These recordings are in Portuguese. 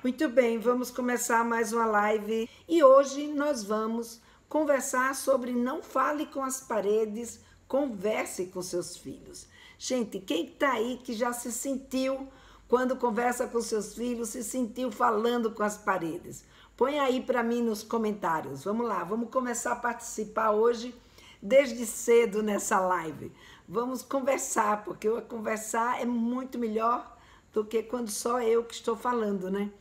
Muito bem, vamos começar mais uma live e hoje nós vamos conversar sobre não fale com as paredes, converse com seus filhos. Gente, quem está aí que já se sentiu, quando conversa com seus filhos, se sentiu falando com as paredes? Põe aí para mim nos comentários. Vamos lá, vamos começar a participar hoje, desde cedo nessa live. Vamos conversar, porque conversar é muito melhor do que quando só eu que estou falando, né?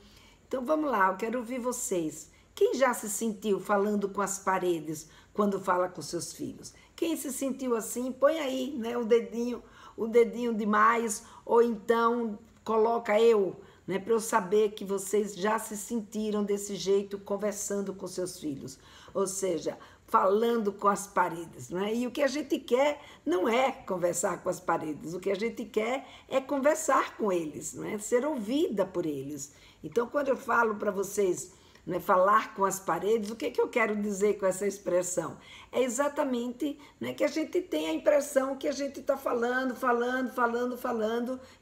Então vamos lá, eu quero ouvir vocês. Quem já se sentiu falando com as paredes quando fala com seus filhos? Quem se sentiu assim, põe aí, né, o dedinho demais, ou então coloca eu, né, para eu saber que vocês já se sentiram desse jeito conversando com seus filhos. Ou seja, falando com as paredes, não é? E o que a gente quer não é conversar com as paredes, o que a gente quer é conversar com eles, não é? Ser ouvida por eles. Então, quando eu falo para vocês, né, falar com as paredes, o que eu quero dizer com essa expressão? É exatamente, né, que a gente tem a impressão que a gente está falando,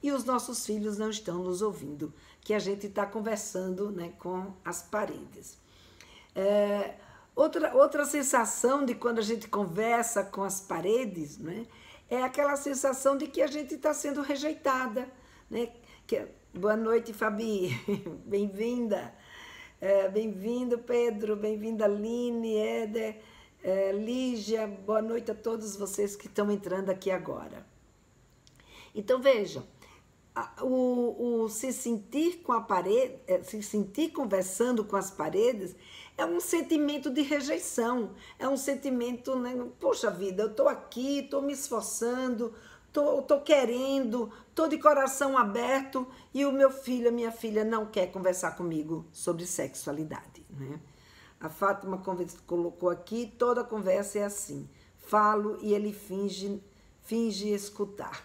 e os nossos filhos não estão nos ouvindo, que a gente está conversando, né, com as paredes. Outra sensação de quando a gente conversa com as paredes, né, é aquela sensação de que a gente está sendo rejeitada, né? Boa noite, Fabi, bem-vinda. Bem-vindo, Pedro, bem-vinda, Aline, Éder, Lígia, boa noite a todos vocês que estão entrando aqui agora. Então, vejam, o se sentir com a parede, se sentir conversando com as paredes, é um sentimento de rejeição, é um sentimento, né? Poxa vida, eu estou aqui, estou me esforçando, estou querendo, estou de coração aberto e o meu filho, a minha filha não quer conversar comigo sobre sexualidade, né? A Fátima colocou aqui, toda conversa é assim, falo e ele finge escutar.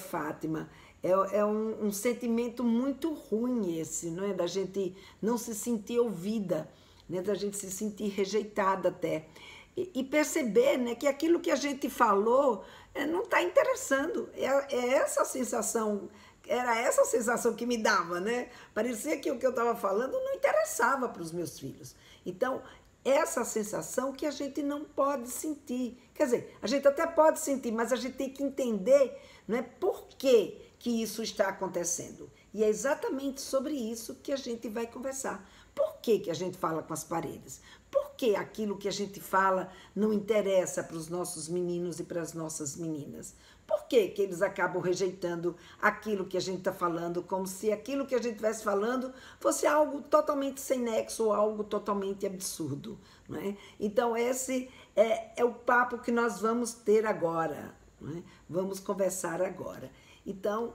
Fátima, é um sentimento muito ruim esse, não é? Da gente não se sentir ouvida, né? Da gente se sentir rejeitada até. E perceber, né, que aquilo que a gente falou não está interessando. Essa sensação, era essa sensação que me dava, né? Parecia que o que eu estava falando não interessava para os meus filhos. Então, essa sensação que a gente não pode sentir. Quer dizer, a gente até pode sentir, mas a gente tem que entender, né, por que isso está acontecendo. E é exatamente sobre isso que a gente vai conversar. Por que a gente fala com as paredes? Por que aquilo que a gente fala não interessa para os nossos meninos e para as nossas meninas? Por que eles acabam rejeitando aquilo que a gente está falando, como se aquilo que a gente estivesse falando fosse algo totalmente sem nexo ou algo totalmente absurdo, não é? Então, esse é o papo que nós vamos ter agora, não é? Vamos conversar agora. Então,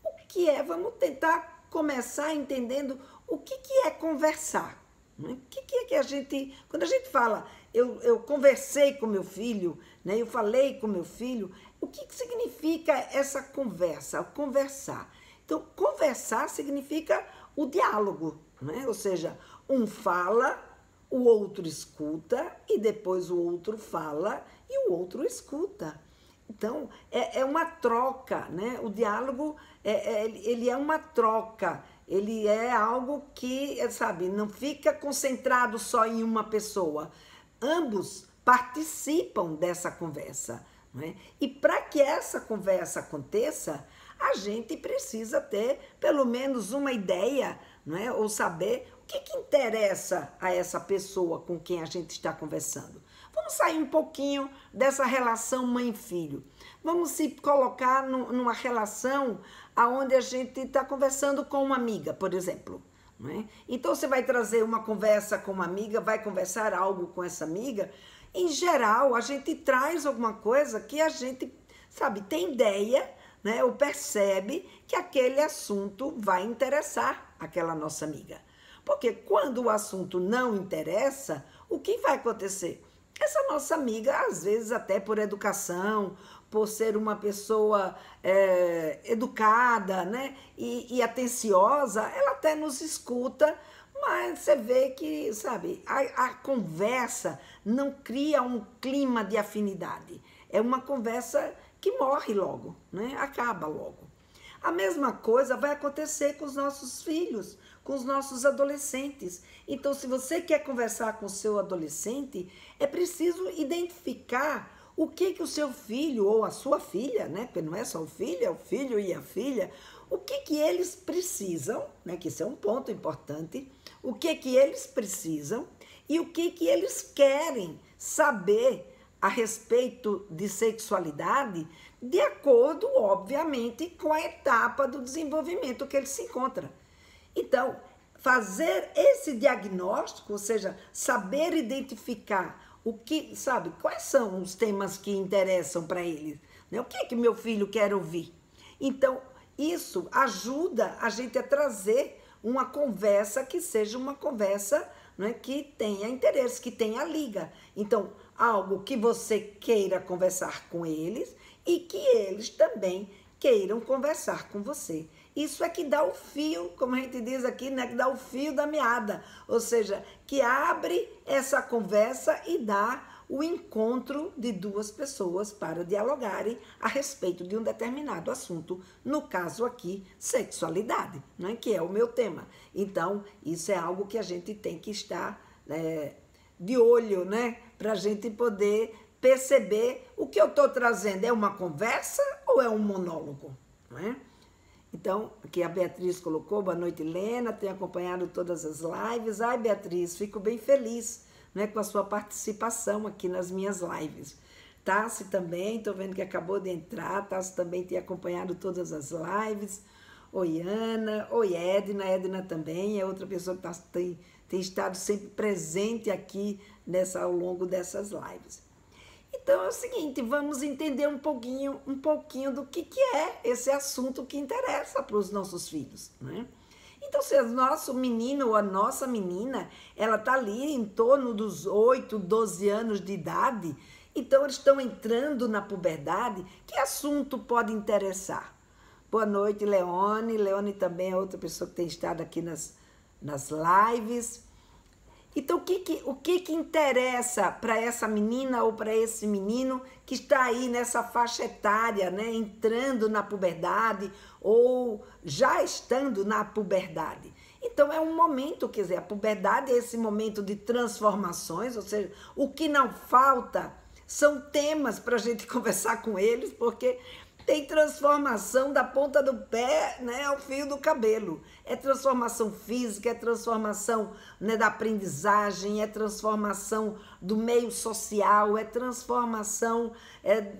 o que é? Vamos tentar começar entendendo o que é conversar. O que é que a gente... Quando a gente fala, eu conversei com meu filho, né, eu falei com meu filho, o que significa essa conversa? Conversar. Então, conversar significa o diálogo, né? Ou seja, um fala, o outro escuta, e depois o outro fala e o outro escuta. Então, é uma troca, né? O diálogo, ele é uma troca. Ele é algo que, sabe, não fica concentrado só em uma pessoa. Ambos participam dessa conversa, não é? E para que essa conversa aconteça, a gente precisa ter pelo menos uma ideia, não é? Ou saber o que interessa a essa pessoa com quem a gente está conversando. Vamos sair um pouquinho dessa relação mãe-filho. Vamos se colocar numa relação onde a gente está conversando com uma amiga, por exemplo. Não é? Então, você vai trazer uma conversa com uma amiga, vai conversar algo com essa amiga. Em geral, a gente traz alguma coisa que a gente, sabe, tem ideia, né, ou percebe que aquele assunto vai interessar aquela nossa amiga. Porque quando o assunto não interessa, o que vai acontecer? Essa nossa amiga, às vezes até por educação, por ser uma pessoa educada, né, e atenciosa, ela até nos escuta, mas você vê que, sabe, a conversa não cria um clima de afinidade. É uma conversa que morre logo, né, acaba logo. A mesma coisa vai acontecer com os nossos filhos, com os nossos adolescentes. Então, se você quer conversar com o seu adolescente, é preciso identificar o que o seu filho ou a sua filha, né? Porque não é só o filho, é o filho e a filha, o que eles precisam, né? Que isso é um ponto importante, o que eles precisam e o que eles querem saber a respeito de sexualidade, de acordo, obviamente, com a etapa do desenvolvimento que ele se encontra. Então, fazer esse diagnóstico, ou seja, saber identificar o que, sabe, quais são os temas que interessam para ele, né? O que meu filho quer ouvir? Então, isso ajuda a gente a trazer uma conversa que seja uma conversa, né, que tenha interesse, que tenha liga. Então, algo que você queira conversar com eles e que eles também queiram conversar com você. Isso é que dá o fio, como a gente diz aqui, né, que dá o fio da meada, ou seja, que abre essa conversa e dá o encontro de duas pessoas para dialogarem a respeito de um determinado assunto, no caso aqui, sexualidade, né, que é o meu tema. Então, isso é algo que a gente tem que estar de olho, né, para a gente poder perceber o que eu estou trazendo. É uma conversa ou é um monólogo? Não é? Então, aqui a Beatriz colocou, boa noite, Helena, tenho acompanhado todas as lives. Ai, Beatriz, fico bem feliz, né, com a sua participação aqui nas minhas lives. Tassi também, estou vendo que acabou de entrar, Tassi também tem acompanhado todas as lives. Oi, Ana, oi, Edna também, é outra pessoa que tem estado sempre presente aqui ao longo dessas lives. Então é o seguinte, vamos entender um pouquinho do que é esse assunto que interessa para os nossos filhos, né? Então, se o nosso menino ou a nossa menina, ela está ali em torno dos 8, 12 anos de idade, então eles estão entrando na puberdade, que assunto pode interessar? Boa noite, Leone. Leone também é outra pessoa que tem estado aqui nas lives. Então, o que interessa para essa menina ou para esse menino que está aí nessa faixa etária, né, entrando na puberdade ou já estando na puberdade? Então, é um momento, quer dizer, a puberdade é esse momento de transformações, ou seja, o que não falta são temas para a gente conversar com eles, porque tem transformação da ponta do pé, né, ao fio do cabelo. É transformação física, é transformação, né, da aprendizagem, é transformação do meio social, é transformação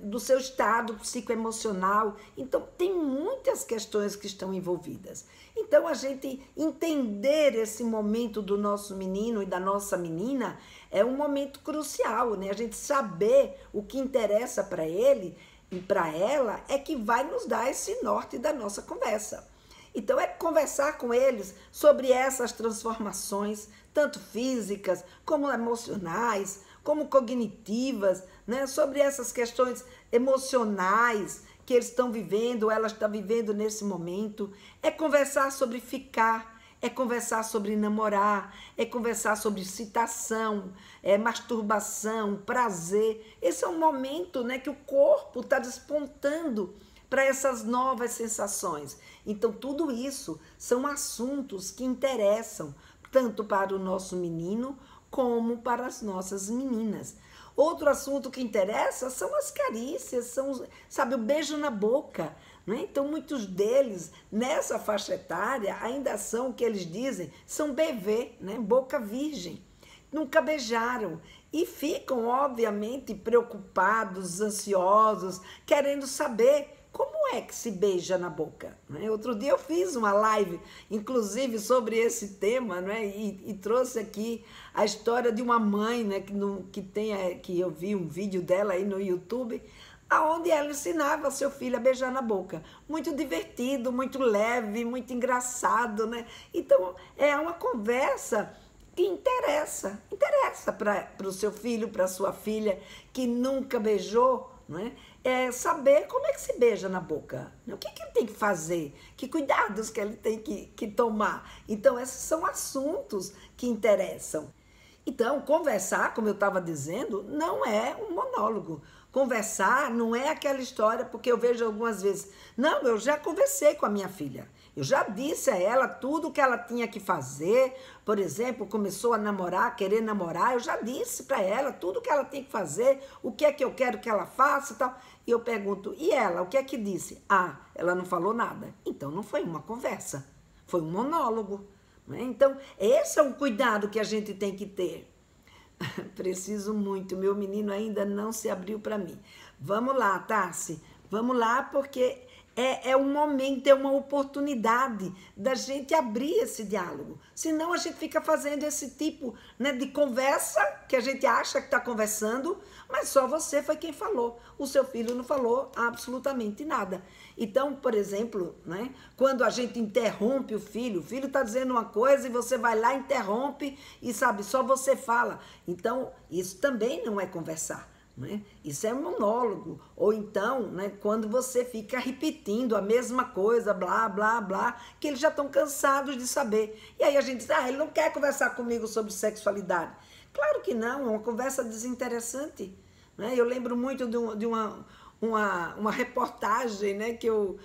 do seu estado psicoemocional. Então, tem muitas questões que estão envolvidas. Então, a gente entender esse momento do nosso menino e da nossa menina é um momento crucial, né? A gente saber o que interessa para ele e para ela é que vai nos dar esse norte da nossa conversa. Então, é conversar com eles sobre essas transformações, tanto físicas, como emocionais, como cognitivas, né? Sobre essas questões emocionais que eles estão vivendo, ela está vivendo nesse momento. É conversar sobre ficar, é conversar sobre namorar, é conversar sobre excitação, masturbação, prazer. Esse é um momento, né, que o corpo está despontando para essas novas sensações. Então, tudo isso são assuntos que interessam tanto para o nosso menino como para as nossas meninas. Outro assunto que interessa são as carícias, sabe, o beijo na boca. Né? Então, muitos deles, nessa faixa etária, ainda são o que eles dizem, são bebê, né? Boca virgem. Nunca beijaram. E ficam, obviamente, preocupados, ansiosos, querendo saber como é que se beija na boca. Né? Outro dia eu fiz uma live, inclusive, sobre esse tema, né? E trouxe aqui a história de uma mãe, né? que eu vi um vídeo dela aí no YouTube, aonde ela ensinava seu filho a beijar na boca. Muito divertido, muito leve, muito engraçado, né? Então, é uma conversa que interessa para o seu filho, para a sua filha, que nunca beijou, né? É saber como é que se beija na boca. O que ele tem que fazer? Que cuidados que ele tem que tomar? Então, esses são assuntos que interessam. Então, conversar, como eu estava dizendo, não é um monólogo. Conversar não é aquela história, porque eu vejo algumas vezes, não, eu já conversei com a minha filha. Eu já disse a ela tudo o que ela tinha que fazer. Por exemplo, começou a namorar, querer namorar, eu já disse para ela tudo o que ela tem que fazer, o que é que eu quero que ela faça e tal. E eu pergunto, e ela, o que é que disse? Ah, ela não falou nada. Então não foi uma conversa, foi um monólogo. Né? Então, esse é um cuidado que a gente tem que ter. Preciso muito, meu menino ainda não se abriu para mim. Vamos lá, Tarsi, vamos lá, porque é um momento, é uma oportunidade da gente abrir esse diálogo. Senão a gente fica fazendo esse tipo, né, de conversa, que a gente acha que está conversando, mas só você foi quem falou. O seu filho não falou absolutamente nada. Então, por exemplo, né, quando a gente interrompe o filho está dizendo uma coisa e você vai lá, interrompe e sabe, só você fala. Então, isso também não é conversar. Né? Isso é um monólogo. Ou então, né, quando você fica repetindo a mesma coisa, blá, blá, blá, que eles já estão cansados de saber. E aí a gente diz, ele não quer conversar comigo sobre sexualidade. Claro que não, é uma conversa desinteressante. Né? Eu lembro muito de uma reportagem, né, que eu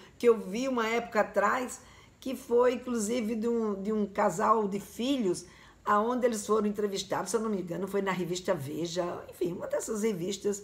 vi uma época atrás, que foi inclusive de um casal de filhos, aonde eles foram entrevistados, se eu não me engano, foi na revista Veja, enfim, uma dessas revistas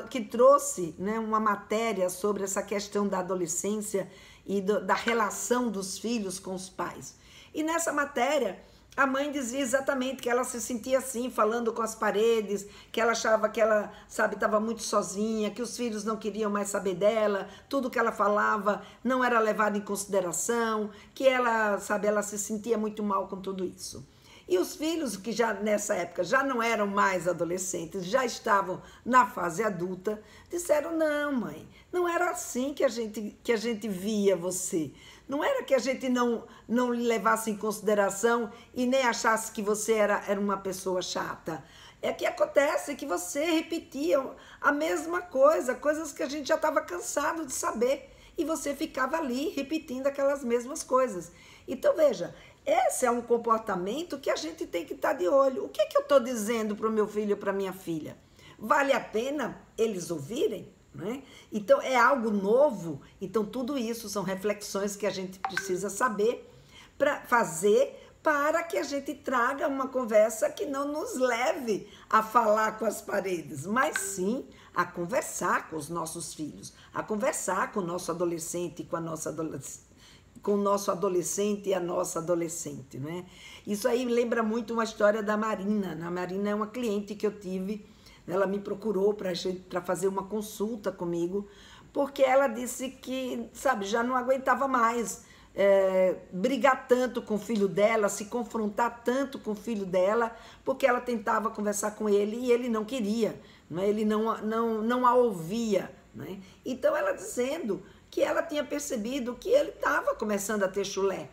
que trouxe, né, uma matéria sobre essa questão da adolescência e da relação dos filhos com os pais. E nessa matéria, a mãe dizia exatamente que ela se sentia assim, falando com as paredes, que ela achava que ela, sabe, estava muito sozinha, que os filhos não queriam mais saber dela, tudo que ela falava não era levado em consideração, que ela, sabe, ela se sentia muito mal com tudo isso. E os filhos, que já nessa época já não eram mais adolescentes, já estavam na fase adulta, disseram, não, mãe, não era assim que a gente via você. Não era que a gente não lhe levasse em consideração e nem achasse que você era uma pessoa chata. É que acontece que você repetia a mesma coisa, coisas que a gente já estava cansado de saber. E você ficava ali repetindo aquelas mesmas coisas. Então, veja, esse é um comportamento que a gente tem que estar de olho. O que eu estou dizendo para o meu filho e para a minha filha? Vale a pena eles ouvirem? Né? Então, é algo novo. Então, tudo isso são reflexões que a gente precisa saber para fazer para que a gente traga uma conversa que não nos leve a falar com as paredes, mas sim a conversar com os nossos filhos, a conversar com o nosso adolescente, com o nosso adolescente e a nossa adolescente, né? Isso aí lembra muito uma história da Marina. A Marina é uma cliente que eu tive, ela me procurou para fazer uma consulta comigo, porque ela disse que, sabe, já não aguentava mais brigar tanto com o filho dela, se confrontar tanto com o filho dela, porque ela tentava conversar com ele e ele não queria, né? Ele não a ouvia, né? Então ela dizendo que ela tinha percebido que ele estava começando a ter chulé.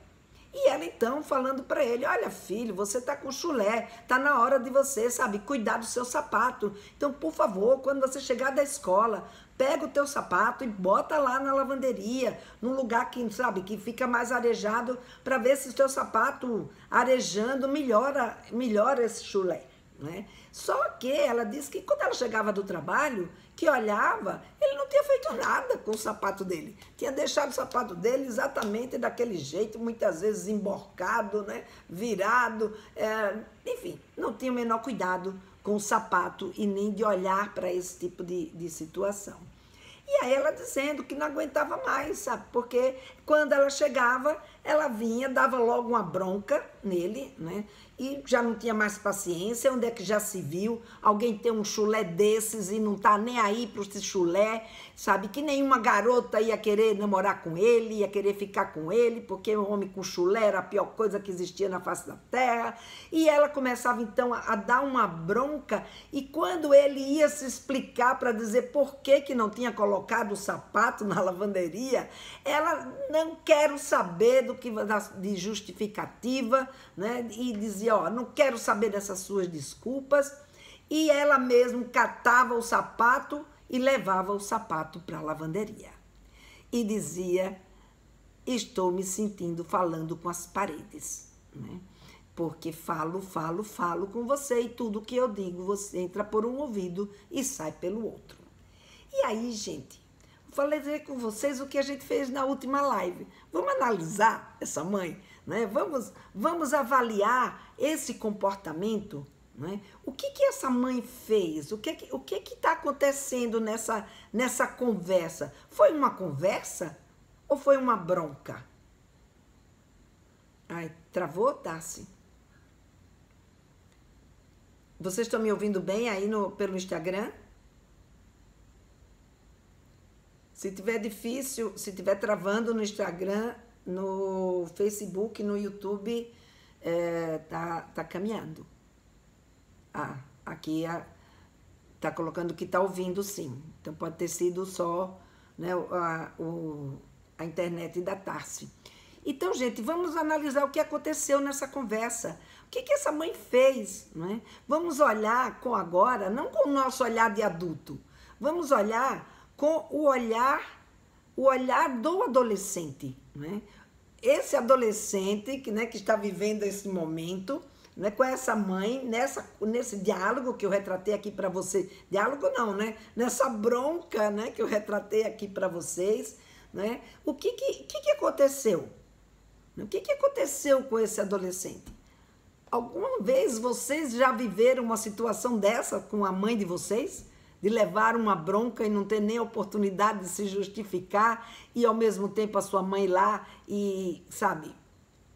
E ela então falando para ele, olha filho, você tá com chulé, tá na hora de você, sabe, cuidar do seu sapato. Então, por favor, quando você chegar da escola, pega o teu sapato e bota lá na lavanderia, num lugar que, sabe, que fica mais arejado, para ver se o teu sapato arejando melhora esse chulé. Né? Só que ela disse que quando ela chegava do trabalho, que olhava, ele não tinha feito nada com o sapato dele. Tinha deixado o sapato dele exatamente daquele jeito, muitas vezes emborcado, né? Virado, enfim, não tinha o menor cuidado com o sapato e nem de olhar para esse tipo de situação. E aí ela dizendo que não aguentava mais, sabe? Porque quando ela chegava, ela vinha, dava logo uma bronca nele, né? E já não tinha mais paciência. Onde é que já se viu alguém ter um chulé desses e não tá nem aí para esse chulé, sabe? Que nenhuma garota ia querer namorar com ele, ia querer ficar com ele, porque um homem com chulé era a pior coisa que existia na face da terra. E ela começava então a dar uma bronca, e quando ele ia se explicar para dizer por que não tinha colocado o sapato na lavanderia, ela não quero saber de justificativa, né? E dizia, ó, não quero saber dessas suas desculpas. E ela mesma catava o sapato e levava o sapato para a lavanderia. E dizia, estou me sentindo falando com as paredes, né? Porque falo com você e tudo que eu digo, você entra por um ouvido e sai pelo outro. E aí, gente, vou fazer com vocês o que a gente fez na última live. Vamos analisar essa mãe, né? Vamos avaliar esse comportamento, né? O que essa mãe fez? O que está acontecendo nessa conversa? Foi uma conversa ou foi uma bronca? Ai, travou, Tassi? Vocês estão me ouvindo bem aí pelo Instagram? Se tiver difícil, se tiver travando no Instagram, no Facebook, no YouTube, tá caminhando. Aqui tá colocando que tá ouvindo, sim. Então pode ter sido só, né, a internet da Tarsi. Então, gente, vamos analisar o que aconteceu nessa conversa. O que essa mãe fez, né? Vamos olhar agora, não com o nosso olhar de adulto. Vamos olhar com o olhar do adolescente, né? Esse adolescente que está vivendo esse momento, né, com essa mãe, nesse diálogo que eu retratei aqui para você. Diálogo não, né? Nessa bronca, né, que eu retratei aqui para vocês, né? O que aconteceu? O que aconteceu com esse adolescente? Alguma vez vocês já viveram uma situação dessa com a mãe de vocês? De levar uma bronca e não ter nem oportunidade de se justificar e ao mesmo tempo a sua mãe ir lá e, sabe,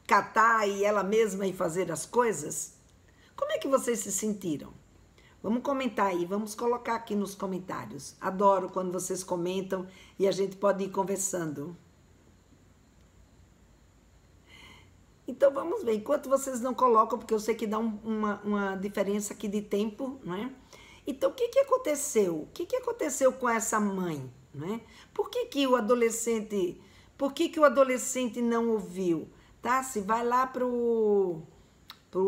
catar e ela mesma ir fazer as coisas? Como é que vocês se sentiram? Vamos comentar aí, vamos colocar aqui nos comentários. Adoro quando vocês comentam e a gente pode ir conversando. Então vamos ver, enquanto vocês não colocam, porque eu sei que dá uma diferença aqui de tempo, não é? Então o que aconteceu? O que aconteceu com essa mãe, não é? Por que o adolescente não ouviu? Tá? Se vai lá pro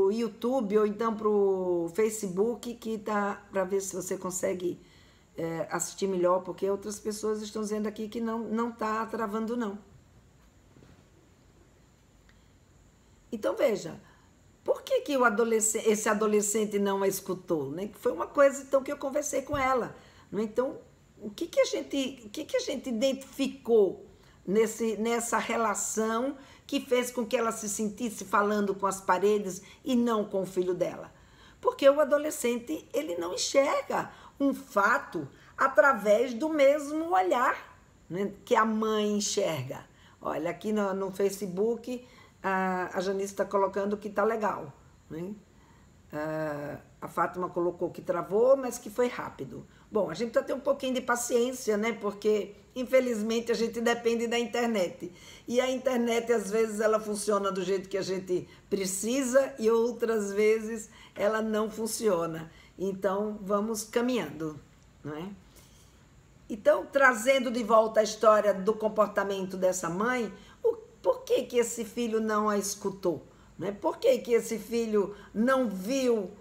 YouTube ou então pro Facebook, que tá para ver se você consegue assistir melhor, porque outras pessoas estão dizendo aqui que não tá travando não. Então, veja, por que esse adolescente não a escutou? Né? Foi uma coisa então, que eu conversei com ela. Né? Então, o que a gente identificou nessa relação que fez com que ela se sentisse falando com as paredes e não com o filho dela? Porque o adolescente, ele não enxerga um fato através do mesmo olhar, né, que a mãe enxerga. Olha, aqui no Facebook... A Janice está colocando que está legal, né? A Fátima colocou que travou, mas que foi rápido. Bom, a gente precisa ter um pouquinho de paciência, né? Porque, infelizmente, a gente depende da internet. E a internet, às vezes, ela funciona do jeito que a gente precisa e outras vezes ela não funciona. Então, vamos caminhando, né? Então, trazendo de volta a história do comportamento dessa mãe, por que esse filho não a escutou? Né? Por que esse filho não viu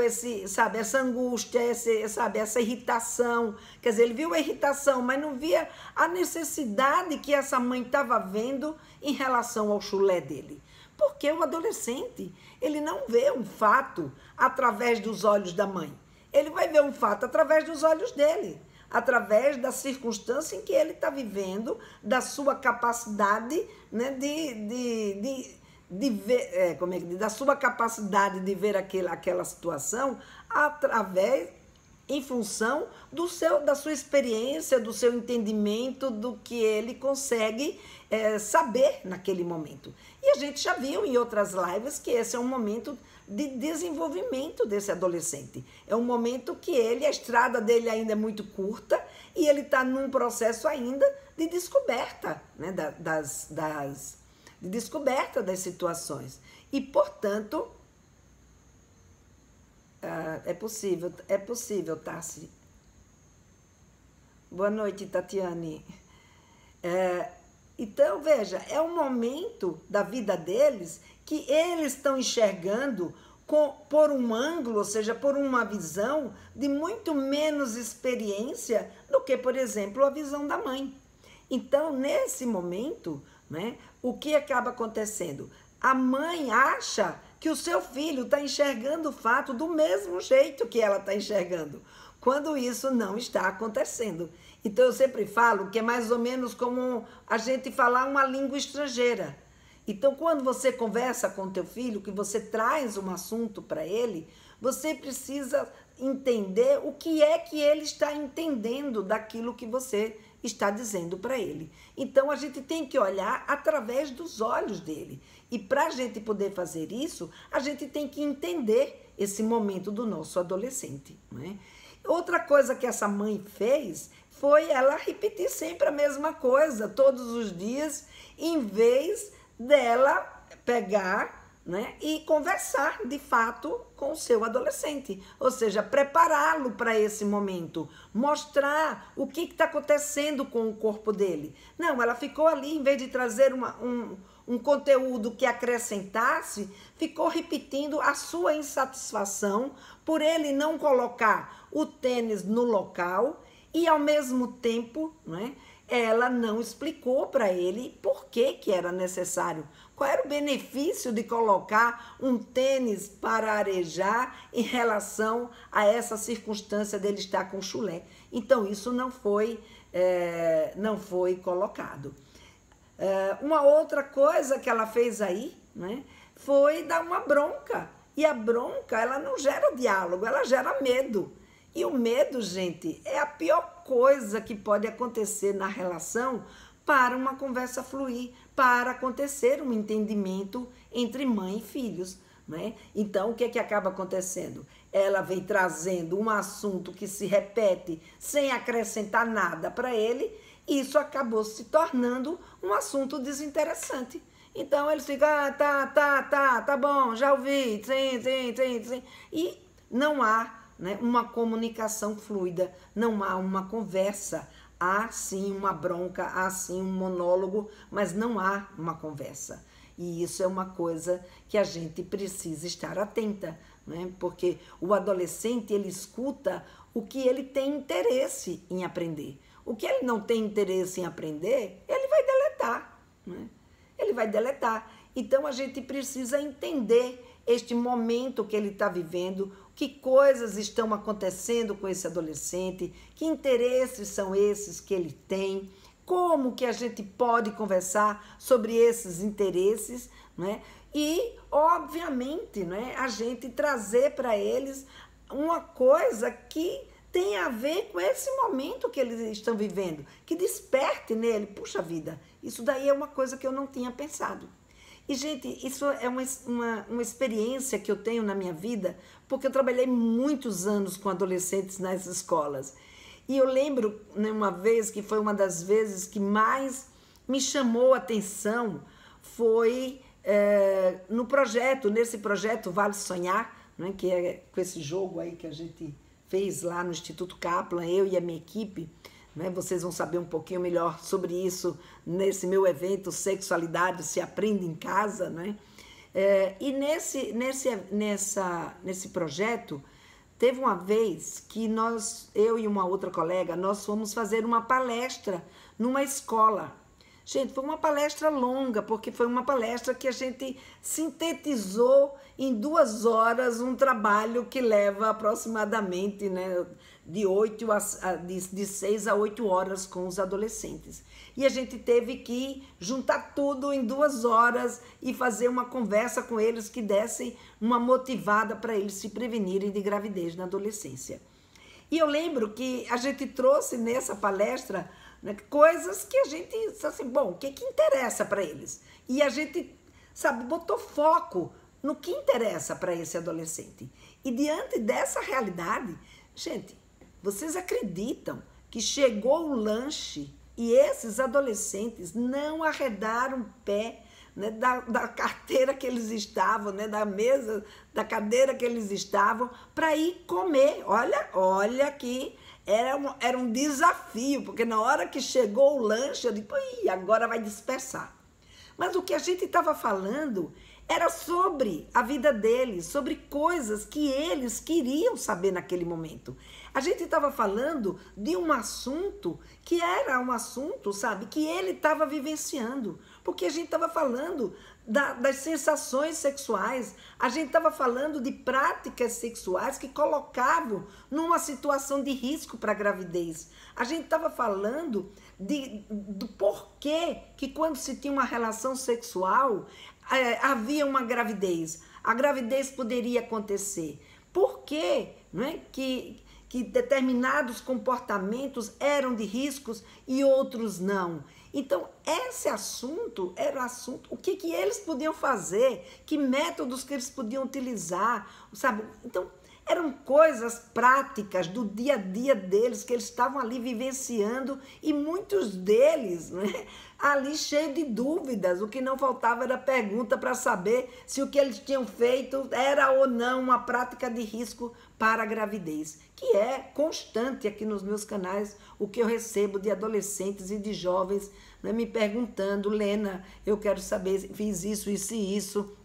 essa angústia, essa irritação? Quer dizer, ele viu a irritação, mas não via a necessidade que essa mãe estava vendo em relação ao chulé dele. Porque o adolescente, ele não vê um fato através dos olhos da mãe. Ele vai ver um fato através dos olhos dele, através da circunstância em que ele está vivendo, da sua capacidade, né, de ver, da sua capacidade de ver aquela situação em função da sua experiência, do seu entendimento, do que ele consegue saber naquele momento. E a gente já viu em outras lives que esse é um momento de desenvolvimento desse adolescente. É um momento que a estrada dele ainda é muito curta e ele está num processo ainda de descoberta, né, de descoberta das situações. E, portanto, é possível, Tassi. Boa noite, Tatiane. Então, veja, é um momento da vida deles que eles estão enxergando por um ângulo, ou seja, por uma visão de muito menos experiência do que, por exemplo, a visão da mãe. Então, nesse momento, né, o que acaba acontecendo? A mãe acha que o seu filho está enxergando o fato do mesmo jeito que ela está enxergando. quando isso não está acontecendo. Então eu sempre falo que é mais ou menos como a gente falar uma língua estrangeira. Então quando você conversa com o teu filho, que você traz um assunto para ele, você precisa entender o que é que ele está entendendo daquilo que você está dizendo para ele. Então a gente tem que olhar através dos olhos dele. E para a gente poder fazer isso, a gente tem que entender esse momento do nosso adolescente, né? Outra coisa que essa mãe fez foi ela repetir sempre a mesma coisa, todos os dias, em vez dela pegar, né, e conversar de fato com o seu adolescente. Ou seja, prepará-lo para esse momento, mostrar o que está acontecendo com o corpo dele. Não, ela ficou ali, em vez de trazer um conteúdo que acrescentasse, ficou repetindo a sua insatisfação por ele não colocar o tênis no local e, ao mesmo tempo, né, ela não explicou para ele por que era necessário. Qual era o benefício de colocar um tênis para arejar em relação a essa circunstância dele estar com chulé? Então, isso não foi colocado. Uma outra coisa que ela fez aí, né, foi dar uma bronca. E a bronca, ela não gera diálogo, ela gera medo. E o medo, gente, é a pior coisa que pode acontecer na relação para uma conversa fluir, para acontecer um entendimento entre mãe e filhos, né? Então, o que acaba acontecendo? Ela vem trazendo um assunto que se repete sem acrescentar nada para ele, e isso acabou se tornando um assunto desinteressante. Então, eles ficam, tá bom, já ouvi, sim. E não há, né, uma comunicação fluida, não há uma conversa. Há sim uma bronca, há sim um monólogo, mas não há uma conversa. E isso é uma coisa que a gente precisa estar atenta, né? Porque o adolescente, ele escuta o que ele tem interesse em aprender. O que ele não tem interesse em aprender, ele vai deletar, né? Ele vai deletar. Então, a gente precisa entender este momento que ele está vivendo, que coisas estão acontecendo com esse adolescente, que interesses são esses que ele tem, como que a gente pode conversar sobre esses interesses, né? E, obviamente, né, a gente trazer para eles uma coisa que tem a ver com esse momento que eles estão vivendo, que desperte nele, puxa vida, isso daí é uma coisa que eu não tinha pensado. E, gente, isso é uma experiência que eu tenho na minha vida, porque eu trabalhei muitos anos com adolescentes nas escolas. E eu lembro, né, uma vez, que foi uma das vezes que mais me chamou a atenção, foi nesse projeto Vale Sonhar, né, que é com esse jogo aí que a gente fez lá no Instituto Kaplan, eu e a minha equipe, né? Vocês vão saber um pouquinho melhor sobre isso nesse meu evento Sexualidade se aprende em casa, né? E nesse projeto, teve uma vez que eu e uma outra colega, nós fomos fazer uma palestra numa escola. Gente, foi uma palestra longa, porque foi uma palestra que a gente sintetizou em 2 horas um trabalho que leva aproximadamente, né, de 6 a 8 horas com os adolescentes. E a gente teve que juntar tudo em 2 horas e fazer uma conversa com eles que desse uma motivada para eles se prevenirem de gravidez na adolescência. E eu lembro que a gente trouxe nessa palestra, né, coisas que a gente, assim, bom, o que interessa para eles? E a gente, sabe, botou foco no que interessa para esse adolescente. E diante dessa realidade, gente, vocês acreditam que chegou o lanche e esses adolescentes não arredaram pé, né, da carteira que eles estavam, né, da mesa, da cadeira que eles estavam, para ir comer? Olha que era um desafio, porque na hora que chegou o lanche, eu disse, agora vai dispersar. Mas o que a gente estava falando era sobre a vida deles, sobre coisas que eles queriam saber naquele momento. A gente estava falando de um assunto que era um assunto, sabe, que ele estava vivenciando. Porque a gente estava falando das sensações sexuais. A gente estava falando de práticas sexuais que colocavam numa situação de risco para a gravidez. A gente estava falando do porquê que quando se tinha uma relação sexual, havia uma gravidez. A gravidez poderia acontecer. Por quê, não é? Que determinados comportamentos eram de riscos e outros não. Então, esse assunto era o assunto, o que eles podiam fazer, que métodos que eles podiam utilizar, sabe? Então, eram coisas práticas do dia a dia deles, que eles estavam ali vivenciando, e muitos deles, né, ali cheios de dúvidas. O que não faltava era pergunta para saber se o que eles tinham feito era ou não uma prática de risco para a gravidez, que é constante aqui nos meus canais, o que eu recebo de adolescentes e de jovens, né, me perguntando: Lena, eu quero saber se fiz isso e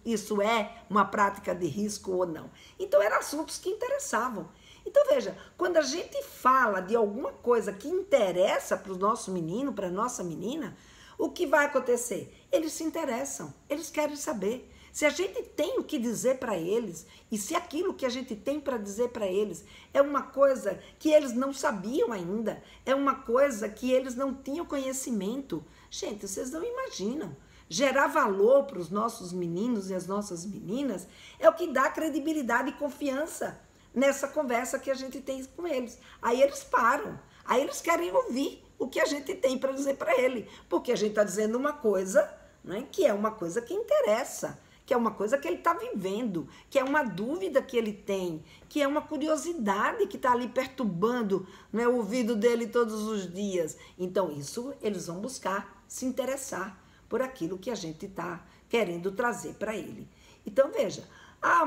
isso é uma prática de risco ou não. Então eram assuntos que interessavam. Então veja, quando a gente fala de alguma coisa que interessa para o nosso menino, para a nossa menina, o que vai acontecer? Eles se interessam, eles querem saber. Se a gente tem o que dizer para eles, e se aquilo que a gente tem para dizer para eles é uma coisa que eles não sabiam ainda, é uma coisa que eles não tinham conhecimento, gente, vocês não imaginam. Gerar valor para os nossos meninos e as nossas meninas é o que dá credibilidade e confiança nessa conversa que a gente tem com eles. Aí eles param, aí eles querem ouvir o que a gente tem para dizer para ele, porque a gente está dizendo uma coisa, né, que é uma coisa que interessa, que é uma coisa que ele está vivendo, que é uma dúvida que ele tem, que é uma curiosidade que está ali perturbando, né, o ouvido dele todos os dias. Então isso eles vão buscar se interessar por aquilo que a gente está querendo trazer para ele. Então veja,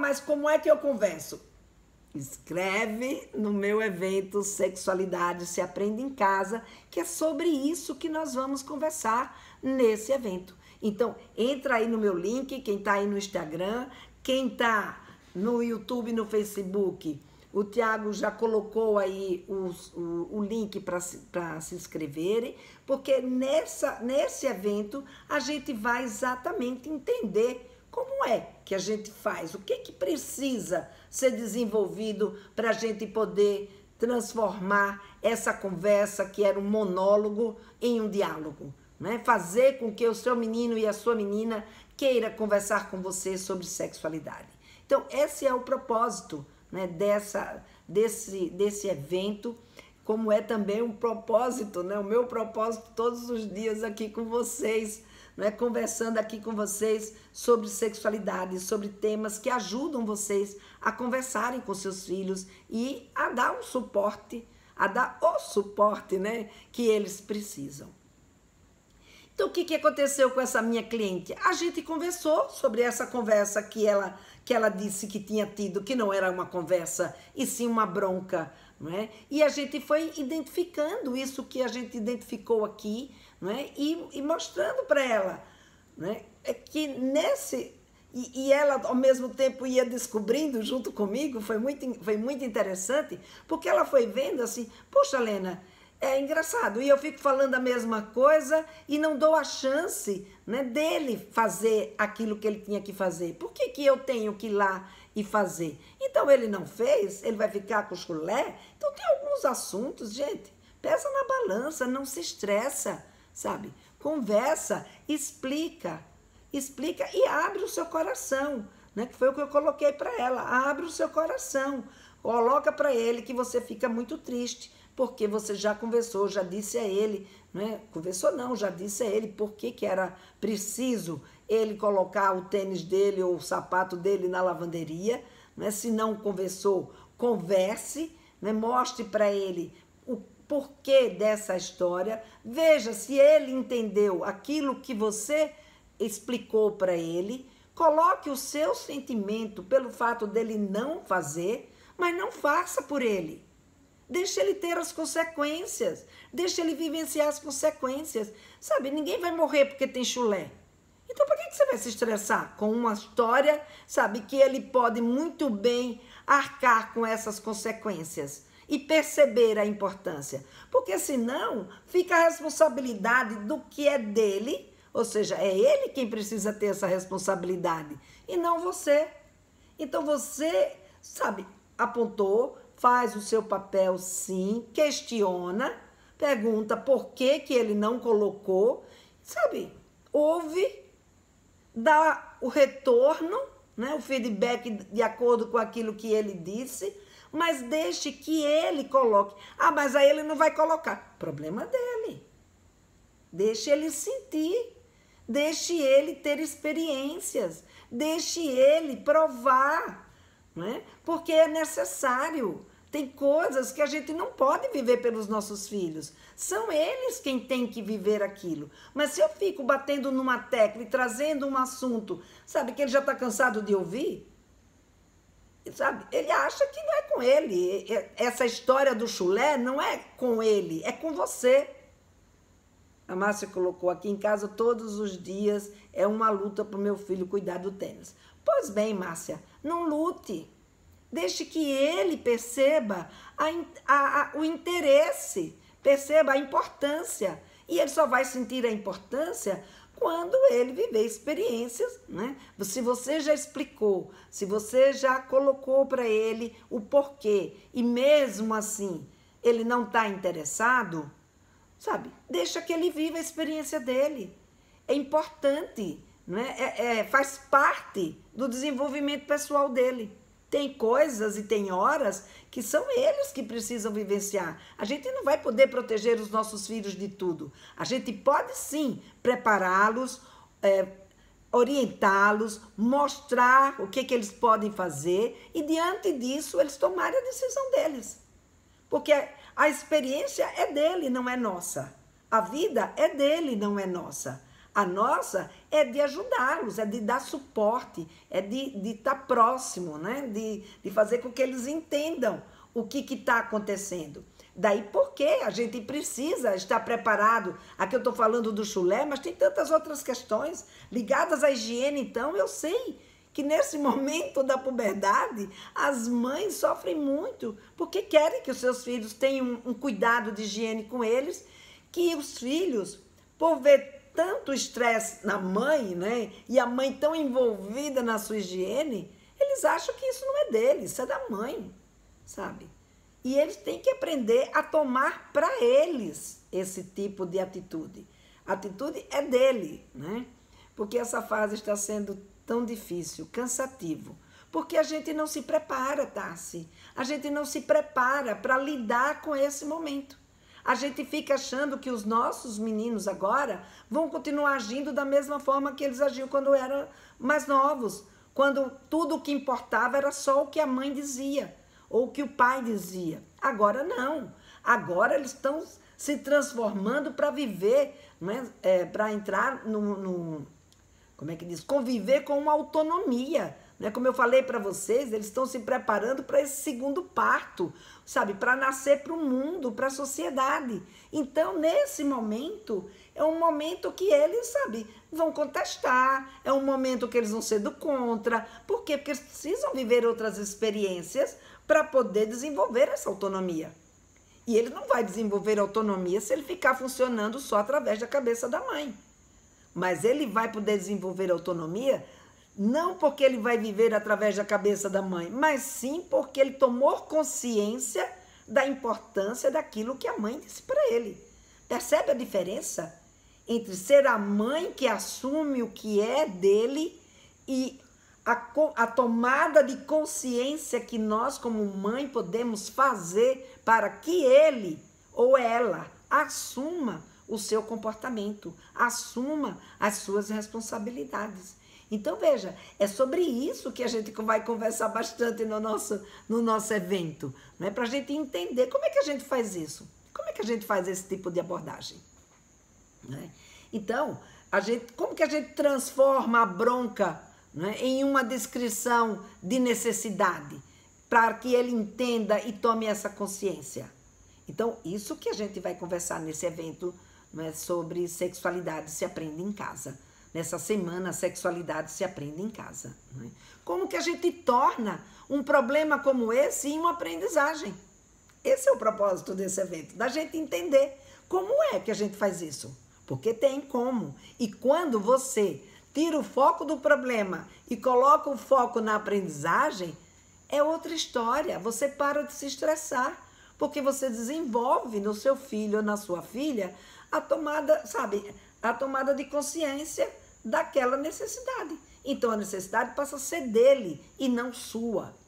mas como é que eu converso? Escreve no meu evento Sexualidade se Aprende em Casa, que é sobre isso que nós vamos conversar nesse evento. Então, entra aí no meu link, quem está aí no Instagram, quem está no YouTube e no Facebook, o Tiago já colocou aí o link para se inscreverem, porque nesse evento a gente vai exatamente entender como é que a gente faz, o que precisa ser desenvolvido para a gente poder transformar essa conversa, que era um monólogo, em um diálogo. Né? Fazer com que o seu menino e a sua menina queira conversar com você sobre sexualidade. Então, esse é o propósito, né, desse evento, como é também um propósito, né, o meu propósito todos os dias aqui com vocês, né, conversando aqui com vocês sobre sexualidade, sobre temas que ajudam vocês a conversarem com seus filhos e a dar o suporte, né, que eles precisam. Então, o que aconteceu com essa minha cliente? A gente conversou sobre essa conversa que ela disse que tinha tido, que não era uma conversa, e sim uma bronca, não é? E a gente foi identificando isso que a gente identificou aqui, não é? E mostrando para ela, não é? Que nesse... E ela, ao mesmo tempo, ia descobrindo junto comigo, foi muito interessante, porque ela foi vendo assim: poxa, Lena, é engraçado, e eu fico falando a mesma coisa e não dou a chance, né, dele fazer aquilo que ele tinha que fazer. Por que eu tenho que ir lá e fazer? Então ele não fez, ele vai ficar com o chulé? Então tem alguns assuntos, gente, pesa na balança, não se estressa, sabe? Conversa, explica e abre o seu coração, né? Que foi o que eu coloquei para ela. Abre o seu coração, coloca para ele que você fica muito triste, porque você já conversou, já disse a ele, né? Conversou não, já disse a ele por que era preciso ele colocar o tênis dele ou o sapato dele na lavanderia, né? Se não conversou, converse, né? Mostre para ele o porquê dessa história, veja se ele entendeu aquilo que você explicou para ele, coloque o seu sentimento pelo fato dele não fazer, mas não faça por ele. Deixa ele ter as consequências, deixa ele vivenciar as consequências. Sabe, ninguém vai morrer porque tem chulé. Então, por que você vai se estressar com uma história, sabe, que ele pode muito bem arcar com essas consequências e perceber a importância? Porque senão fica a responsabilidade do que é dele, Ou seja, é ele quem precisa ter essa responsabilidade e não você. Então você, sabe, apontou, faz o seu papel sim, questiona, pergunta por que que ele não colocou, sabe, ouve, dá o retorno, né, o feedback de acordo com aquilo que ele disse, mas deixe que ele coloque. Ah, mas aí ele não vai colocar. Problema dele. Deixe ele sentir, deixe ele ter experiências, deixe ele provar, né? Porque é necessário. Tem coisas que a gente não pode viver pelos nossos filhos. São eles quem tem que viver aquilo. Mas se eu fico batendo numa tecla e trazendo um assunto, sabe, que ele já está cansado de ouvir, sabe, ele acha que não é com ele. Essa história do chulé não é com ele, é com você. A Márcia colocou aqui: em casa todos os dias é uma luta para o meu filho cuidar do tênis. Pois bem, Márcia, não lute. Deixe que ele perceba o interesse, perceba a importância. E ele só vai sentir a importância quando ele viver experiências, né? Se você já explicou, se você já colocou para ele o porquê, e mesmo assim ele não está interessado, sabe? Deixa que ele viva a experiência dele. É importante, né? Faz parte do desenvolvimento pessoal dele. Tem coisas e tem horas que são eles que precisam vivenciar. A gente não vai poder proteger os nossos filhos de tudo. A gente pode sim prepará-los, orientá-los, mostrar o que eles podem fazer e diante disso eles tomarem a decisão deles. Porque a experiência é dele, não é nossa. A vida é dele, não é nossa. A nossa é de ajudá-los, é de dar suporte, é de estar próximo, né? De fazer com que eles entendam o que está acontecendo. Daí porque a gente precisa estar preparado. Aqui eu estou falando do chulé, mas tem tantas outras questões ligadas à higiene. Então eu sei que nesse momento da puberdade as mães sofrem muito porque querem que os seus filhos tenham um cuidado de higiene com eles, que os filhos, por ver tanto estresse na mãe, né? E a mãe tão envolvida na sua higiene, eles acham que isso não é deles, isso é da mãe, sabe? E eles têm que aprender a tomar para eles esse tipo de atitude. A atitude é dele, né? Porque essa fase está sendo tão difícil, cansativo. Porque a gente não se prepara, Tassi. A gente não se prepara para lidar com esse momento. A gente fica achando que os nossos meninos agora vão continuar agindo da mesma forma que eles agiam quando eram mais novos. Quando tudo o que importava era só o que a mãe dizia ou o que o pai dizia. Agora não. Agora eles estão se transformando para viver, né? Para entrar como é que diz? Conviver com uma autonomia. Né? Como eu falei para vocês, eles estão se preparando para esse segundo parto, sabe? Para nascer para o mundo, para a sociedade. Então, nesse momento, é um momento que eles, sabe, vão contestar, é um momento que eles vão ser do contra. Por quê? Porque eles precisam viver outras experiências para poder desenvolver essa autonomia. E ele não vai desenvolver autonomia se ele ficar funcionando só através da cabeça da mãe. Mas ele vai poder desenvolver autonomia não porque ele vai viver através da cabeça da mãe, mas sim porque ele tomou consciência da importância daquilo que a mãe disse para ele. Percebe a diferença entre ser a mãe que assume o que é dele e a tomada de consciência que nós, como mãe, podemos fazer para que ele ou ela assuma o seu comportamento, assuma as suas responsabilidades. Então, veja, é sobre isso que a gente vai conversar bastante no nosso evento, né? Para a gente entender como é que a gente faz isso, como é que a gente faz esse tipo de abordagem, né? Então, como que a gente transforma a bronca, né, em uma descrição de necessidade, para que ele entenda e tome essa consciência? Então, isso que a gente vai conversar nesse evento, né, sobre sexualidade se aprende em casa. Nessa semana, a sexualidade se aprende em casa. Né? Como que a gente torna um problema como esse em uma aprendizagem? Esse é o propósito desse evento, da gente entender como é que a gente faz isso. porque tem como. E quando você tira o foco do problema e coloca o foco na aprendizagem, é outra história. Você para de se estressar, porque você desenvolve no seu filho ou na sua filha a tomada, sabe, a tomada de consciência daquela necessidade. Então a necessidade passa a ser dele e não sua.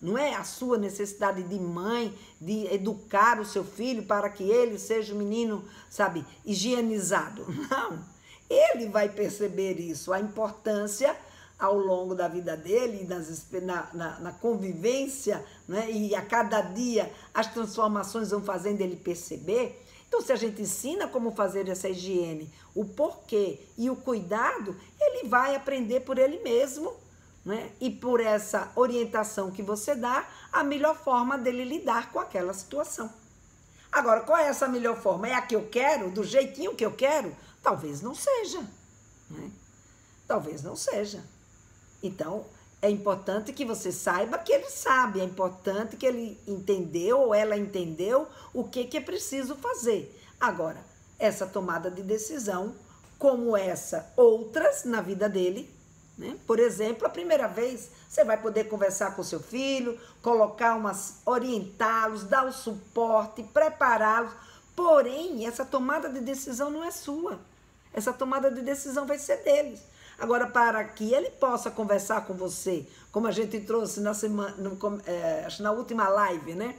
Não é a sua necessidade de mãe, de educar o seu filho para que ele seja um menino, sabe, higienizado. Não. Ele vai perceber isso, a importância ao longo da vida dele, na convivência, né? E a cada dia as transformações vão fazendo ele perceber. Então, se a gente ensina como fazer essa higiene, o porquê e o cuidado, ele vai aprender por ele mesmo, né? E por essa orientação que você dá, a melhor forma dele lidar com aquela situação. Agora, qual é essa melhor forma? É a que eu quero? Do jeitinho que eu quero? Talvez não seja, né? Talvez não seja. Então, é importante que você saiba que ele sabe, é importante que ele entendeu ou ela entendeu o que é preciso fazer. Agora, essa tomada de decisão, como essa, outras na vida dele, né? Por exemplo, a primeira vez, você vai poder conversar com seu filho, orientá-los, dar o suporte, prepará-los. Porém, essa tomada de decisão não é sua. Essa tomada de decisão vai ser deles. Agora, para que ele possa conversar com você, como a gente trouxe acho na última live, né?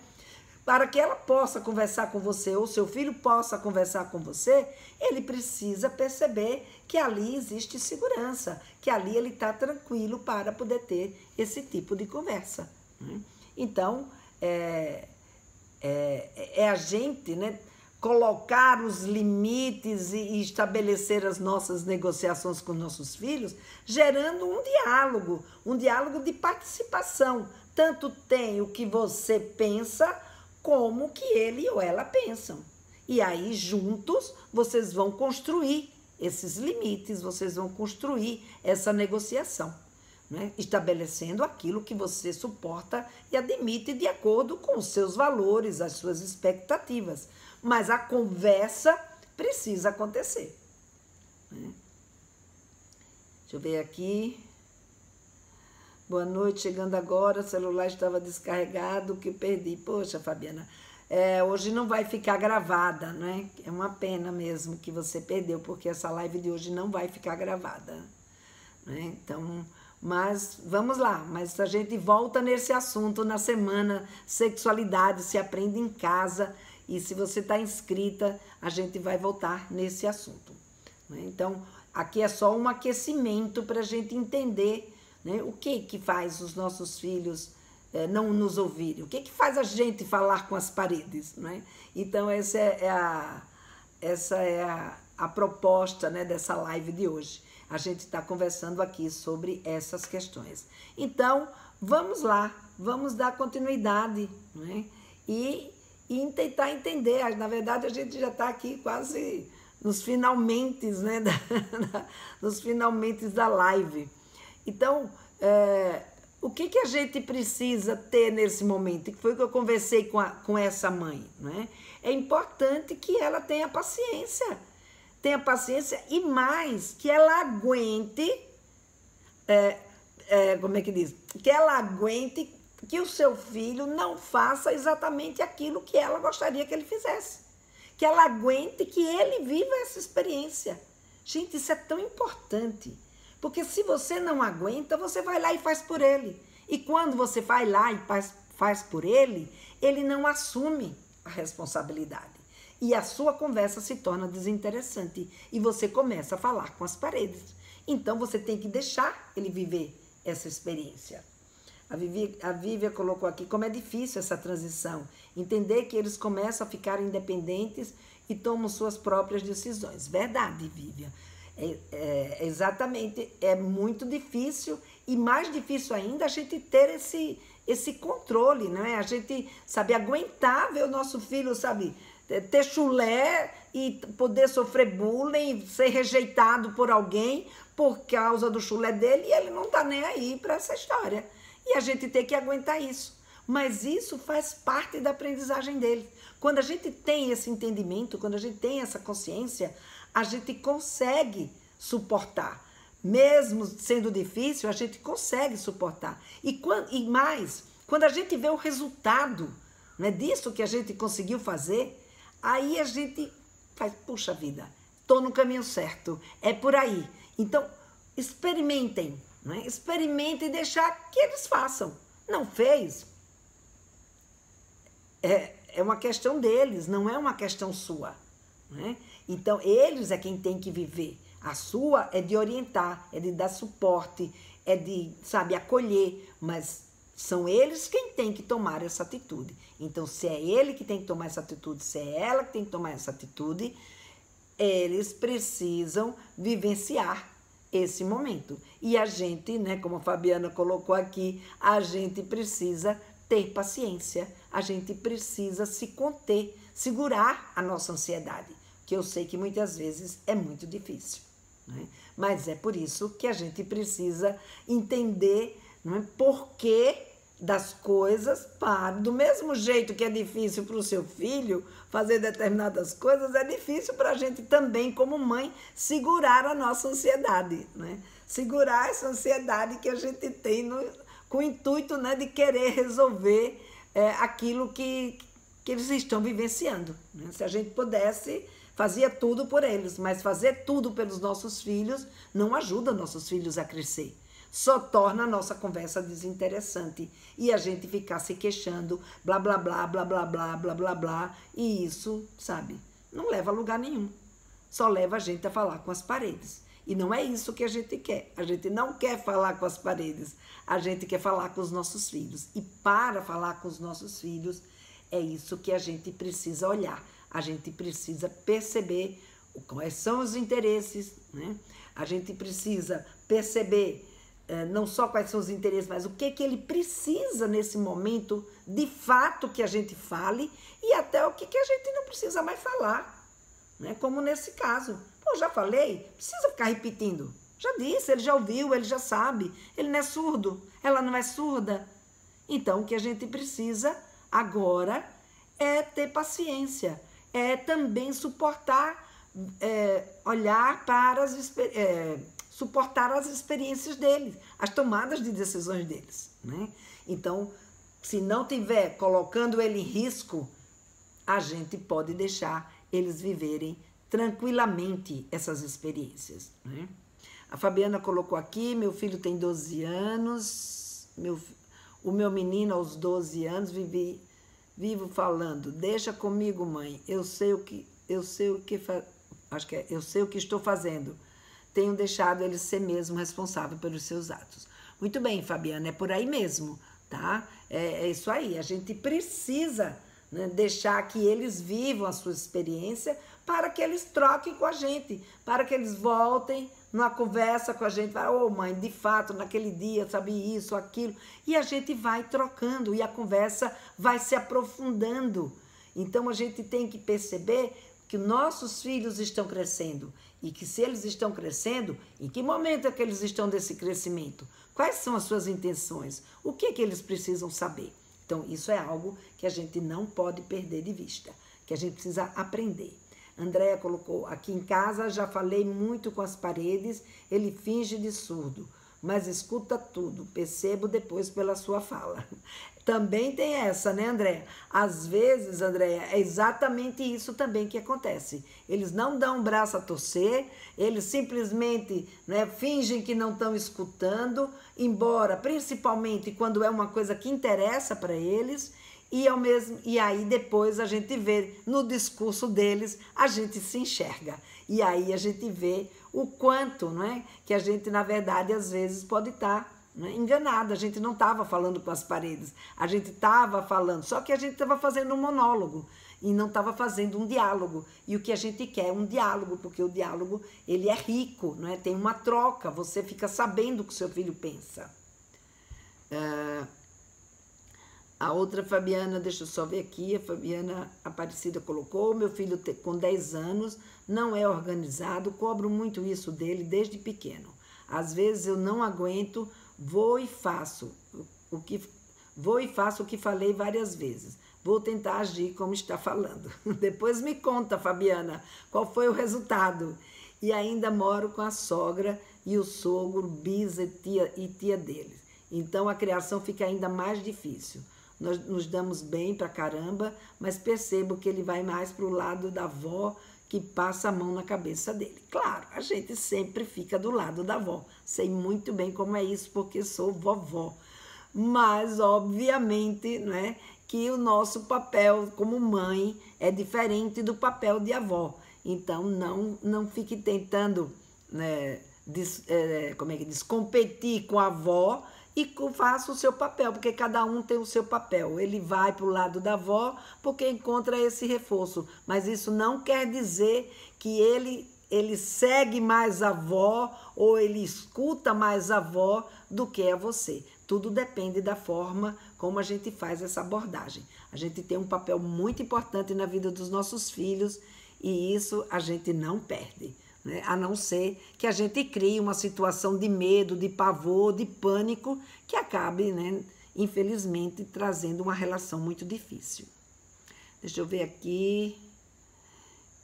Para que ela possa conversar com você, ou seu filho possa conversar com você, ele precisa perceber que ali existe segurança, que ali ele está tranquilo para poder ter esse tipo de conversa, né? Então, é a gente, né, colocar os limites e estabelecer as nossas negociações com nossos filhos, gerando um diálogo de participação. Tanto tem o que você pensa, como o que ele ou ela pensam. E aí, juntos, vocês vão construir esses limites, vocês vão construir essa negociação, né? Estabelecendo aquilo que você suporta e admite de acordo com os seus valores, as suas expectativas. Mas a conversa precisa acontecer, né? Deixa eu ver aqui. Boa noite, chegando agora, o celular estava descarregado, que perdi. Poxa, Fabiana, hoje não vai ficar gravada, né? É uma pena mesmo que você perdeu, porque essa live de hoje não vai ficar gravada, né? Então, mas vamos lá, mas a gente volta nesse assunto na semana Sexualidade, se aprende em casa. E se você está inscrita, a gente vai voltar nesse assunto, né? Então, aqui é só um aquecimento para a gente entender, né, o que faz os nossos filhos não nos ouvirem, o que faz a gente falar com as paredes, né? Então, essa é a proposta, né, dessa live de hoje. A gente está conversando aqui sobre essas questões. Então, vamos lá, vamos dar continuidade, né? E tentar entender. Na verdade, a gente já está aqui quase nos finalmente, né, nos finalmente da live. Então, o que a gente precisa ter nesse momento? Que foi que eu conversei com essa mãe, né? É importante que ela tenha paciência e mais, que ela aguente, como é que diz? Que ela aguente que o seu filho não faça exatamente aquilo que ela gostaria que ele fizesse. Que ela aguente que ele viva essa experiência. Gente, isso é tão importante. Porque se você não aguenta, você vai lá e faz por ele. E quando você vai lá e faz por ele, ele não assume a responsabilidade. E a sua conversa se torna desinteressante. E você começa a falar com as paredes. Então, você tem que deixar ele viver essa experiência. A Vívia colocou aqui como é difícil essa transição. Entender que eles começam a ficar independentes e tomam suas próprias decisões. Verdade, Vívia. Exatamente. É muito difícil e mais difícil ainda a gente ter esse controle, não é? A gente, sabe, aguentar ver o nosso filho, sabe, ter chulé e poder sofrer bullying, ser rejeitado por alguém por causa do chulé dele e ele não tá nem aí para essa história. E a gente tem que aguentar isso. Mas isso faz parte da aprendizagem dele. Quando a gente tem esse entendimento, quando a gente tem essa consciência, a gente consegue suportar. Mesmo sendo difícil, a gente consegue suportar. E mais, quando a gente vê o resultado, né, disso que a gente conseguiu fazer, aí a gente faz, puxa vida, estou no caminho certo, é por aí. Então, experimentem, né? Experimentem deixar que eles façam. Não fez? É uma questão deles, não é uma questão sua, né? Então, eles é quem tem que viver. A sua é de orientar, é de dar suporte, é de, sabe, acolher, mas são eles quem tem que tomar essa atitude. Então, se é ele que tem que tomar essa atitude, se é ela que tem que tomar essa atitude, eles precisam vivenciar esse momento. E a gente, né, como a Fabiana colocou aqui, a gente precisa ter paciência, a gente precisa se conter, segurar a nossa ansiedade, que eu sei que muitas vezes é muito difícil, né? Mas é por isso que a gente precisa entender, não é, porquê das coisas. Do mesmo jeito que é difícil para o seu filho fazer determinadas coisas, é difícil para a gente também, como mãe, segurar a nossa ansiedade, né? Segurar essa ansiedade que a gente tem com o intuito, né, de querer resolver aquilo que eles estão vivenciando, né? Se a gente pudesse, fazia tudo por eles, mas fazer tudo pelos nossos filhos não ajuda nossos filhos a crescer. Só torna a nossa conversa desinteressante e a gente ficar se queixando, blá, blá, blá, blá, blá, blá, blá, blá, blá. E isso, sabe, não leva a lugar nenhum. Só leva a gente a falar com as paredes. E não é isso que a gente quer. A gente não quer falar com as paredes. A gente quer falar com os nossos filhos. E para falar com os nossos filhos, é isso que a gente precisa olhar. A gente precisa perceber quais são os interesses, né? A gente precisa perceber não só quais são os interesses, mas o que ele precisa nesse momento, de fato, que a gente fale, e até o que a gente não precisa mais falar, né? Como nesse caso. Pô, já falei, precisa ficar repetindo. Já disse, ele já ouviu, ele já sabe, ele não é surdo, ela não é surda. Então, o que a gente precisa agora é ter paciência, é também suportar, olhar para suportar as experiências deles, as tomadas de decisões deles, né? Então, se não tiver colocando ele em risco, a gente pode deixar eles viverem tranquilamente essas experiências, né? A Fabiana colocou aqui, meu filho tem 12 anos, o meu menino aos 12 anos vivo falando, deixa comigo, mãe, eu sei o que estou fazendo. Tenho deixado ele ser mesmo responsável pelos seus atos. Muito bem, Fabiana, é por aí mesmo, tá? É isso aí, a gente precisa, né, deixar que eles vivam a sua experiência para que eles troquem com a gente, para que eles voltem numa conversa com a gente, ô mãe, de fato, naquele dia, sabe isso, aquilo, e a gente vai trocando e a conversa vai se aprofundando. Então, a gente tem que perceber que nossos filhos estão crescendo e que se eles estão crescendo, em que momento é que eles estão desse crescimento? Quais são as suas intenções? O que é que eles precisam saber? Então, isso é algo que a gente não pode perder de vista, que a gente precisa aprender. Andréia colocou, aqui em casa já falei muito com as paredes, ele finge de surdo, mas escuta tudo, percebo depois pela sua fala. Também tem essa, né, Andréia? Às vezes, Andréia, é exatamente isso também que acontece. Eles não dão um braço a torcer, eles simplesmente, né, fingem que não estão escutando, embora, principalmente quando é uma coisa que interessa para eles, e aí depois a gente vê no discurso deles, a gente se enxerga. E aí a gente vê o quanto, não é, que a gente, na verdade, às vezes pode estar enganado. A gente não estava falando com as paredes, a gente estava falando, só que a gente estava fazendo um monólogo e não estava fazendo um diálogo. E o que a gente quer é um diálogo, porque o diálogo, ele é rico, não é? Tem uma troca, você fica sabendo o que o seu filho pensa. A outra Fabiana, deixa eu só ver aqui, a Fabiana Aparecida colocou, meu filho com 10 anos não é organizado, cobro muito isso dele desde pequeno. Às vezes eu não aguento, vou e faço o que falei várias vezes, vou tentar agir como está falando. Depois me conta, Fabiana, qual foi o resultado. E ainda moro com a sogra e o sogro, bisa e tia deles. Então a criação fica ainda mais difícil. Nós nos damos bem pra caramba, mas percebo que ele vai mais pro lado da avó, que passa a mão na cabeça dele. Claro, a gente sempre fica do lado da avó. Sei muito bem como é isso, porque sou vovó. Mas, obviamente, né, que o nosso papel como mãe é diferente do papel de avó. Então, não fique tentando, né, competir com a avó e faça o seu papel, porque cada um tem o seu papel. Ele vai para o lado da avó porque encontra esse reforço, mas isso não quer dizer que ele segue mais a avó ou ele escuta mais a avó do que a você. Tudo depende da forma como a gente faz essa abordagem. A gente tem um papel muito importante na vida dos nossos filhos e isso a gente não perde, né? A não ser que a gente crie uma situação de medo, de pavor, de pânico, que acabe, né, infelizmente, trazendo uma relação muito difícil. Deixa eu ver aqui.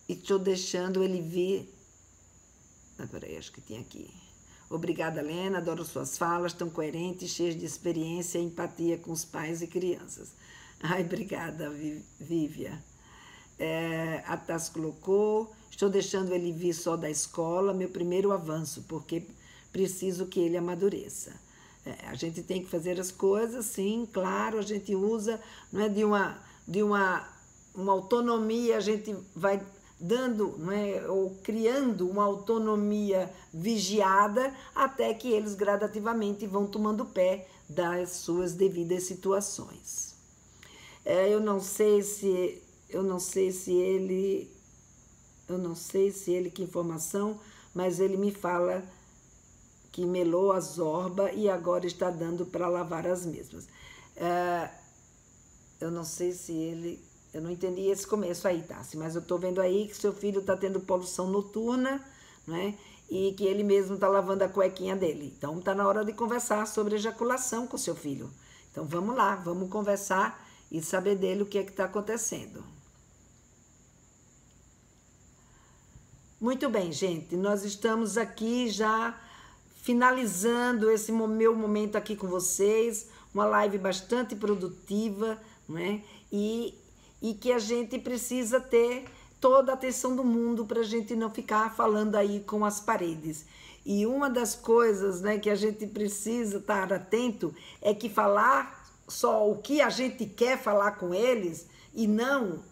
E estou deixando ele vir. Peraí, acho que tinha aqui. Obrigada, Lena. Adoro suas falas, tão coerentes, cheias de experiência e empatia com os pais e crianças. Ai, obrigada, Vívia. A Taz colocou, estou deixando ele vir só da escola, meu primeiro avanço, porque preciso que ele amadureça. A gente tem que fazer as coisas, sim, claro, a gente usa, não é de uma autonomia, a gente vai dando, não é, ou criando uma autonomia vigiada, até que eles gradativamente vão tomando pé das suas devidas situações. Eu não sei se ele, que informação, mas ele me fala que melou a zorba e agora está dando para lavar as mesmas. Eu não sei se ele, eu não entendi esse começo aí, Tassi, mas eu estou vendo aí que seu filho está tendo poluição noturna, né? E que ele mesmo está lavando a cuequinha dele. Então está na hora de conversar sobre ejaculação com seu filho. Então vamos lá, vamos conversar e saber dele o que é que está acontecendo. Muito bem, gente, nós estamos aqui já finalizando esse meu momento aqui com vocês, uma live bastante produtiva, né? E que a gente precisa ter toda a atenção do mundo para a gente não ficar falando aí com as paredes. E uma das coisas, né, que a gente precisa estar atento é que falar só o que a gente quer falar com eles e não,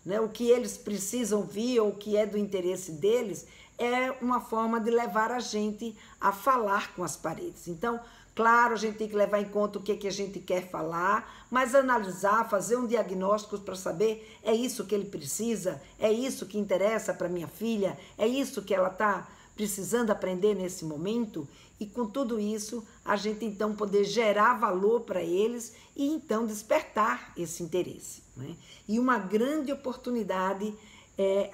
né, o que eles precisam ouvir ou o que é do interesse deles, é uma forma de levar a gente a falar com as paredes. Então, claro, a gente tem que levar em conta o que a gente quer falar, mas analisar, fazer um diagnóstico para saber, é isso que ele precisa, é isso que interessa para minha filha, é isso que ela está precisando aprender nesse momento, e com tudo isso, a gente então poder gerar valor para eles e então despertar esse interesse, né? E uma grande oportunidade é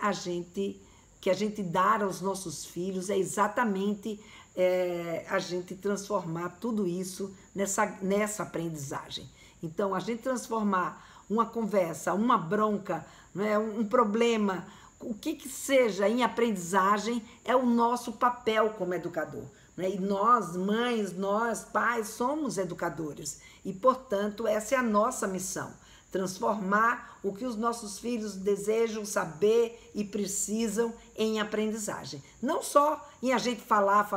que a gente dá aos nossos filhos é exatamente a gente transformar tudo isso nessa aprendizagem. Então, a gente transformar uma conversa, uma bronca, né, um problema, o que seja em aprendizagem, é o nosso papel como educador, né? E nós, mães, nós, pais, somos educadores. E, portanto, essa é a nossa missão. Transformar o que os nossos filhos desejam saber e precisam em aprendizagem. Não só em a gente falar,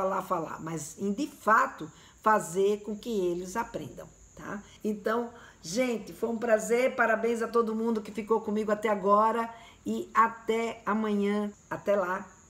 mas em, de fato, fazer com que eles aprendam, tá? Então, gente, foi um prazer. Parabéns a todo mundo que ficou comigo até agora e até amanhã. Até lá.